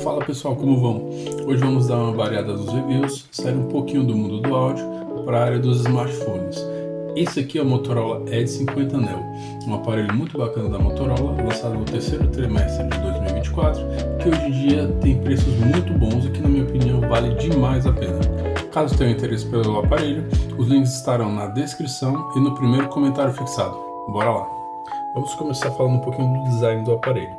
Fala pessoal, como vão? Hoje vamos dar uma variada nos reviews, sair um pouquinho do mundo do áudio para a área dos smartphones. Esse aqui é o Motorola Edge 50 Neo, um aparelho muito bacana da Motorola, lançado no terceiro trimestre de 2024, que hoje em dia tem preços muito bons e que na minha opinião vale demais a pena. Caso tenha interesse pelo aparelho, os links estarão na descrição e no primeiro comentário fixado. Bora lá! Vamos começar falando um pouquinho do design do aparelho.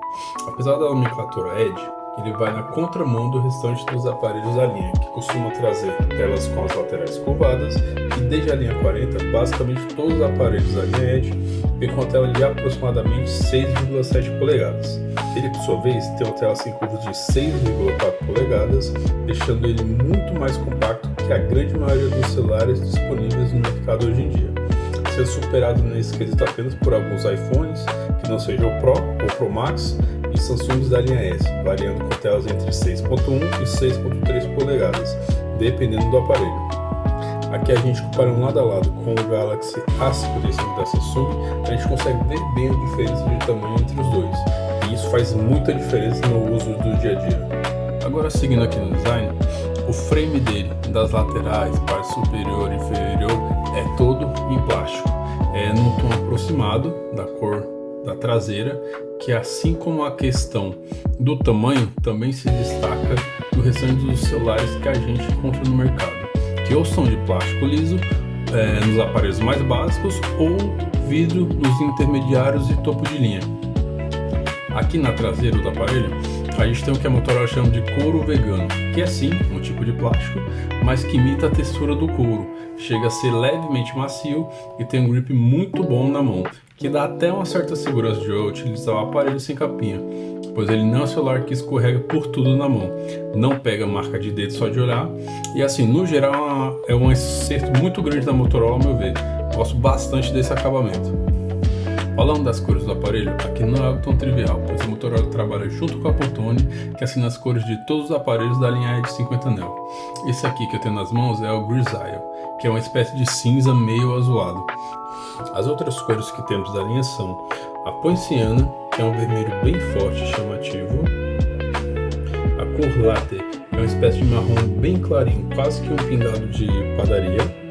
Apesar da nomenclatura Edge, ele vai na contramão do restante dos aparelhos da linha, que costuma trazer telas com as laterais curvadas, e desde a linha 40, basicamente todos os aparelhos da linha Edge vêm com a tela de aproximadamente 6,7 polegadas. Ele, por sua vez, tem uma tela sem curvas de 6,4 polegadas, deixando ele muito mais compacto que a grande maioria dos celulares disponíveis no mercado hoje em dia, sendo superado nesse quesito apenas por alguns iPhones, que não sejam o Pro ou Pro Max, e Samsungs da linha S, variando com telas entre 6.1 e 6.3 polegadas, dependendo do aparelho. Aqui a gente compara lado a lado com o Galaxy A55 da Samsung, a gente consegue ver bem a diferença de tamanho entre os dois, e isso faz muita diferença no uso do dia a dia. Agora, seguindo aqui no design, o frame dele, das laterais, parte superior e inferior, é todo em plástico, num tom aproximado da cor da traseira, que assim como a questão do tamanho também se destaca do restante dos celulares que a gente encontra no mercado, que ou são de plástico liso nos aparelhos mais básicos ou vidro nos intermediários e topo de linha. Aqui na traseira do aparelho a gente tem o que a Motorola chama de couro vegano, que é sim um tipo de plástico, mas que imita a textura do couro, chega a ser levemente macio e tem um grip muito bom na mão, que dá até uma certa segurança de utilizar o aparelho sem capinha, pois ele não é um celular que escorrega por tudo na mão, não pega marca de dedo só de olhar, e assim, no geral é um acerto muito grande da Motorola, ao meu ver. Gosto bastante desse acabamento. Falando das cores do aparelho, aqui não é algo tão trivial, pois a Motorola trabalha junto com a Pantone, que assina as cores de todos os aparelhos da linha Edge 50 Neo. Esse aqui que eu tenho nas mãos é o Grisaille, que é uma espécie de cinza meio azulado. As outras cores que temos da linha são a Poinciana, que é um vermelho bem forte e chamativo, a cor Latte, que é uma espécie de marrom bem clarinho, quase que um pingado de padaria,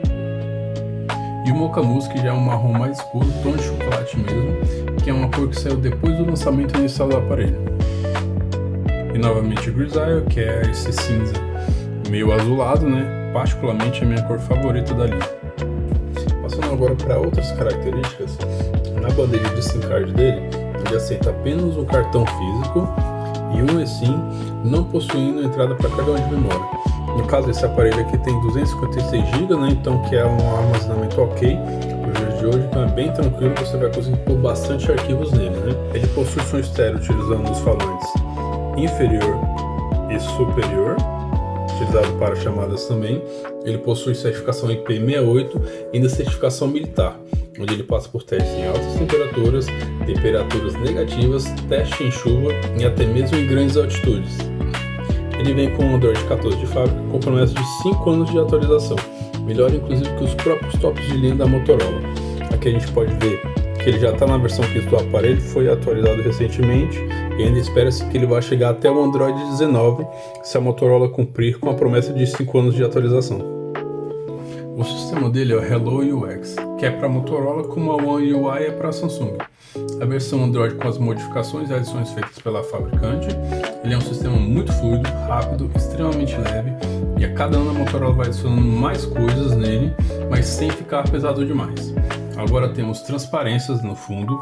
e o Mocha Mousse, que já é um marrom mais escuro, tom de chocolate mesmo, que é uma cor que saiu depois do lançamento inicial do aparelho. E novamente o Grisaille, que é esse cinza meio azulado, né? Particularmente a minha cor favorita da linha. Passando agora para outras características, na bandeja de SIM card dele, ele aceita apenas um cartão físico e um eSIM, não possuindo entrada para cartão de memória. No caso, esse aparelho aqui tem 256 GB, né? Então que é um armazenamento ok para os dias de hoje, então é bem tranquilo, você vai conseguir pôr bastante arquivos nele, né? Ele possui som estéreo utilizando os falantes inferior e superior, utilizado para chamadas também. Ele possui certificação IP68 e ainda certificação militar, onde ele passa por testes em altas temperaturas, temperaturas negativas, teste em chuva e até mesmo em grandes altitudes. Ele vem com o Android 14 de fábrica, com promessa de 5 anos de atualização, melhor inclusive que os próprios tops de linha da Motorola. Aqui a gente pode ver que ele já está na versão 15 do aparelho, foi atualizado recentemente e ainda espera-se que ele vá chegar até o Android 19 se a Motorola cumprir com a promessa de 5 anos de atualização. O sistema dele é o Hello UX, que é para Motorola como a One UI é para a Samsung. A versão Android com as modificações e adições feitas pela fabricante, ele é um sistema muito fluido, rápido, extremamente leve, e a cada ano a Motorola vai adicionando mais coisas nele, mas sem ficar pesado demais. Agora temos transparências no fundo,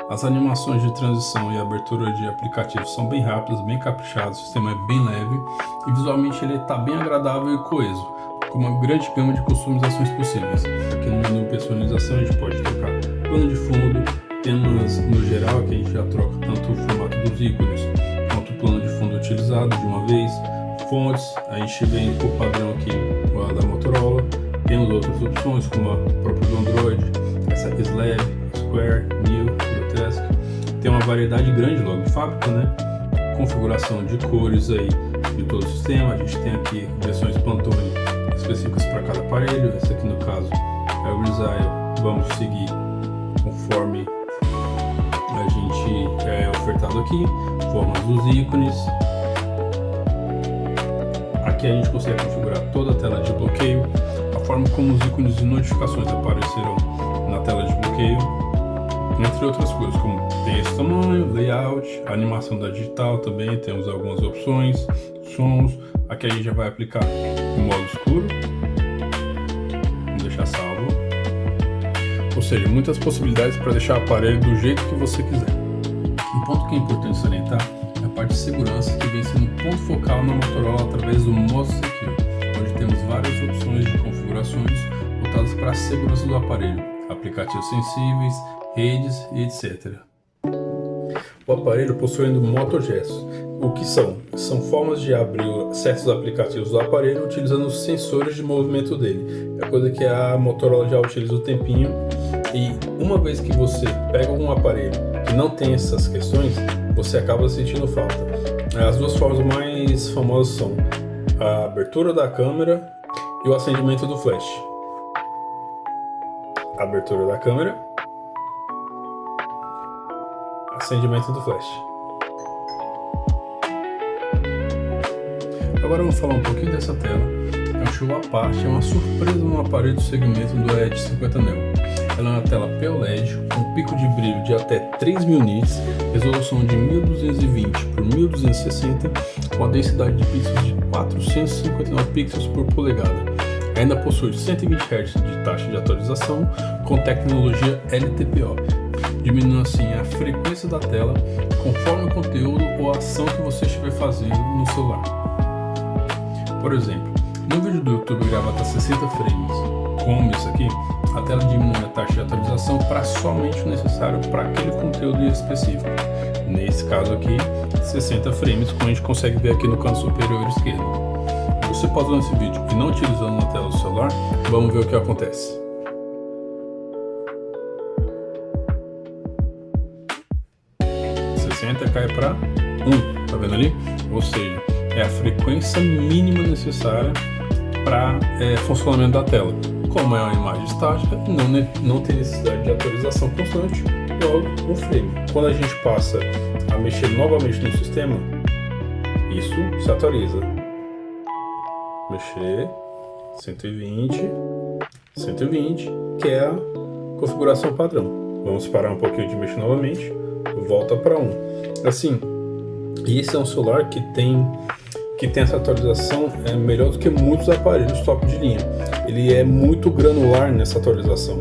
as animações de transição e abertura de aplicativos são bem rápidas, bem caprichadas, o sistema é bem leve e visualmente ele está bem agradável e coeso, com uma grande gama de customizações possíveis. Aqui no menu personalização a gente pode trocar plano de fundo, temas no geral, que a gente já troca tanto o formato dos ícones quanto o plano de fundo utilizado de uma vez, fontes, a gente vem por padrão aqui da Motorola, temos outras opções como a própria do Android, essa Slab, Square, New, Grotesque, tem uma variedade grande logo de fábrica, né? Configuração de cores aí de todo o sistema, a gente tem aqui versões Pantone específicas para cada aparelho, esse aqui no caso é o Grisaille, vamos seguir conforme a gente é ofertado aqui, formas dos ícones, Aqui a gente consegue configurar toda a tela de bloqueio, a forma como os ícones de notificações aparecerão na tela de bloqueio, entre outras coisas como texto, tamanho, layout, animação da digital também, temos algumas opções, sons. Aqui a gente já vai aplicar o modo escuro, vamos deixar salvo, ou seja, muitas possibilidades para deixar o aparelho do jeito que você quiser. Um ponto que é importante salientar é a parte de segurança, que vem sendo um ponto focal na Motorola através do modo Secure, onde temos várias opções de configurações voltadas para a segurança do aparelho, aplicativos sensíveis, redes e etc. O aparelho possuindo motogestos. O que são? São formas de abrir certos aplicativos do aparelho utilizando os sensores de movimento dele. É coisa que a Motorola já utiliza o tempinho, e uma vez que você pega um aparelho que não tem essas questões, você acaba sentindo falta. As duas formas mais famosas são a abertura da câmera e o acendimento do flash. Abertura da câmera, acendimento do flash. Agora vamos falar um pouquinho dessa tela. É um show à parte, é uma surpresa no aparelho do segmento do Edge 50 Neo. Ela é uma tela POLED com pico de brilho de até 3000 nits, resolução de 1220 por 1260, com a densidade de pixels de 459 pixels por polegada. Ainda possui 120 Hz de taxa de atualização com tecnologia LTPO, diminuindo assim a frequência da tela conforme o conteúdo ou a ação que você estiver fazendo no celular. Por exemplo, no vídeo do YouTube gravado a 60 frames, como isso aqui, a tela diminui a taxa de atualização para somente o necessário para aquele conteúdo específico. Nesse caso aqui, 60 frames, como a gente consegue ver aqui no canto superior esquerdo. Você pausando esse vídeo e não utilizando na tela do celular, vamos ver o que acontece. Cai para 1, tá vendo ali? Ou seja, é a frequência mínima necessária para funcionamento da tela. Como é uma imagem estática, não tem necessidade de atualização constante, logo um frame. Quando a gente passa a mexer novamente no sistema, isso se atualiza. Mexer 120, 120, que é a configuração padrão. Vamos parar um pouquinho de mexer novamente, volta para 1. Assim, esse é um celular que tem essa atualização melhor do que muitos aparelhos top de linha. Ele é muito granular nessa atualização.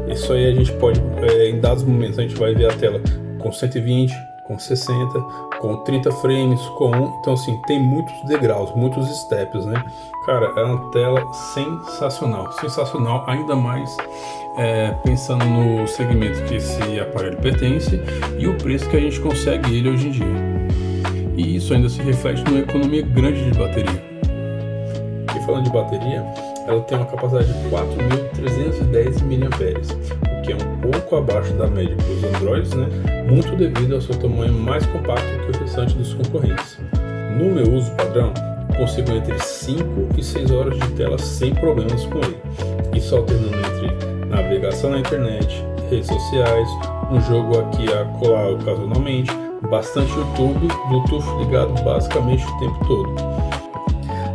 Isso aí a gente pode, em dados momentos, a gente vai ver a tela com 120, com 60, com 30 frames, com 1. Então assim, tem muitos degraus, muitos steps, né? Cara, é uma tela sensacional. Sensacional, ainda mais pensando no segmento que esse aparelho pertence e o preço que a gente consegue ele hoje em dia. E isso ainda se reflete numa economia grande de bateria. E falando de bateria, ela tem uma capacidade de 4.310 mAh, o que é um pouco abaixo da média para os Androids, né? Muito devido ao seu tamanho mais compacto que o restante dos concorrentes. No meu uso padrão, consigo entre 5 e 6 horas de tela sem problemas com ele. Isso alternando entre navegação na internet, redes sociais, um jogo aqui a colar ocasionalmente, bastante YouTube, Bluetooth ligado basicamente o tempo todo.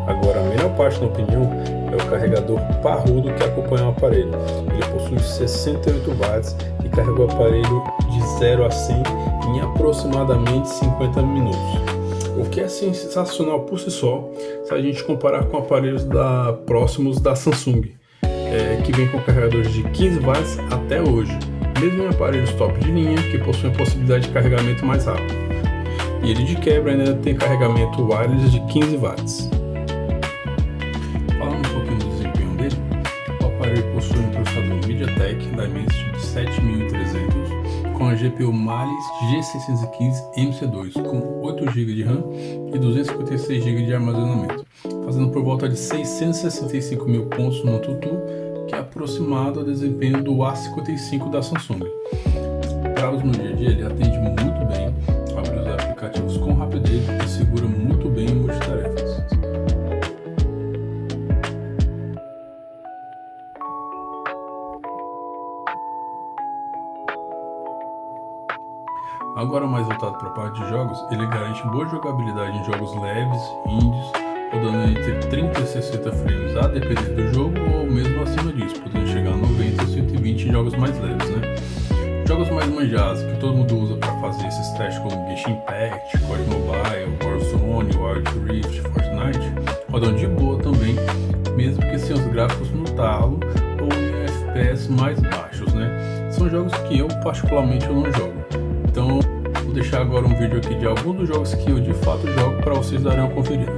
Agora, a melhor parte, na opinião, é o carregador parrudo que acompanha o aparelho. Ele possui 68 watts e carrega o aparelho de 0 a 100 em aproximadamente 50 minutos. O que é sensacional por si só, se a gente comparar com aparelhos próximos da Samsung, que vem com carregadores de 15 watts até hoje, mesmo em aparelhos top de linha que possuem possibilidade de carregamento mais rápido. E ele de quebra ainda tem carregamento wireless de 15 watts. Falando um pouquinho do desempenho dele, o aparelho possui um processador MediaTek Dimensity de 7300 com a GPU Mali G615 MC2 com 8 GB de RAM e 256 GB de armazenamento, fazendo por volta de 665 mil pontos no AnTuTu, que é aproximado ao desempenho do A55 da Samsung. Para uso no dia a dia, ele atende muito bem, abre os aplicativos com rapidez e segura muito bem em multitarefas. Agora mais voltado para a parte de jogos, ele garante boa jogabilidade em jogos leves, indies, rodando entre 30 e 60 frames a depender do jogo, ou mesmo acima disso, podendo chegar a 90 ou 120 em jogos mais leves, né? Jogos mais manjados que todo mundo usa para fazer esses testes, como Genshin Impact, COD Mobile, Warzone, Wild Rift, Fortnite, rodam de boa também, mesmo que sem os gráficos no talo ou em FPS mais baixos, né? São jogos que eu particularmente eu não jogo. Então vou deixar agora um vídeo aqui de alguns dos jogos que eu de fato jogo para vocês darem uma conferida.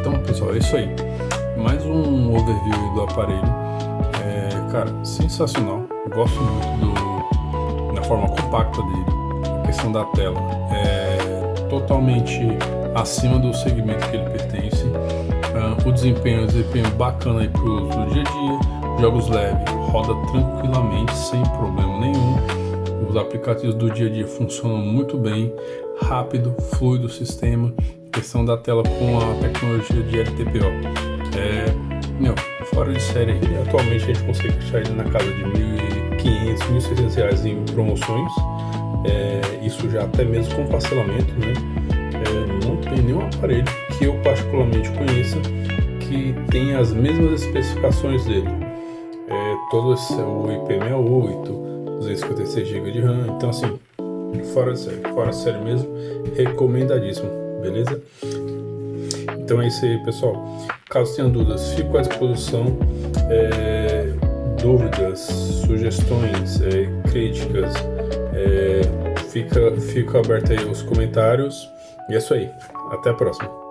Então, pessoal, é isso aí. Mais um overview do aparelho. Cara, sensacional. Gosto muito da forma compacta dele. A questão da tela é totalmente acima do segmento que ele pertence. O desempenho é um desempenho bacana para o uso do dia a dia. Jogos leves, roda tranquilamente, sem problema nenhum. Os aplicativos do dia a dia funcionam muito bem, rápido, fluido o sistema. Questão da tela com a tecnologia de LTPO. Fora de série. Atualmente a gente consegue achar ele na casa de R$ 1.500, R$ 1.600 em promoções. Isso já até mesmo com parcelamento, né? Não tem nenhum aparelho que eu particularmente conheça que tenha as mesmas especificações dele. Todo o IP68, 256 GB de RAM. Então assim, fora de série mesmo, recomendadíssimo, beleza? Então é isso aí, pessoal. Caso tenham dúvidas, fico à disposição. Dúvidas, sugestões, críticas, fica aberto aí os comentários. E é isso aí. Até a próxima.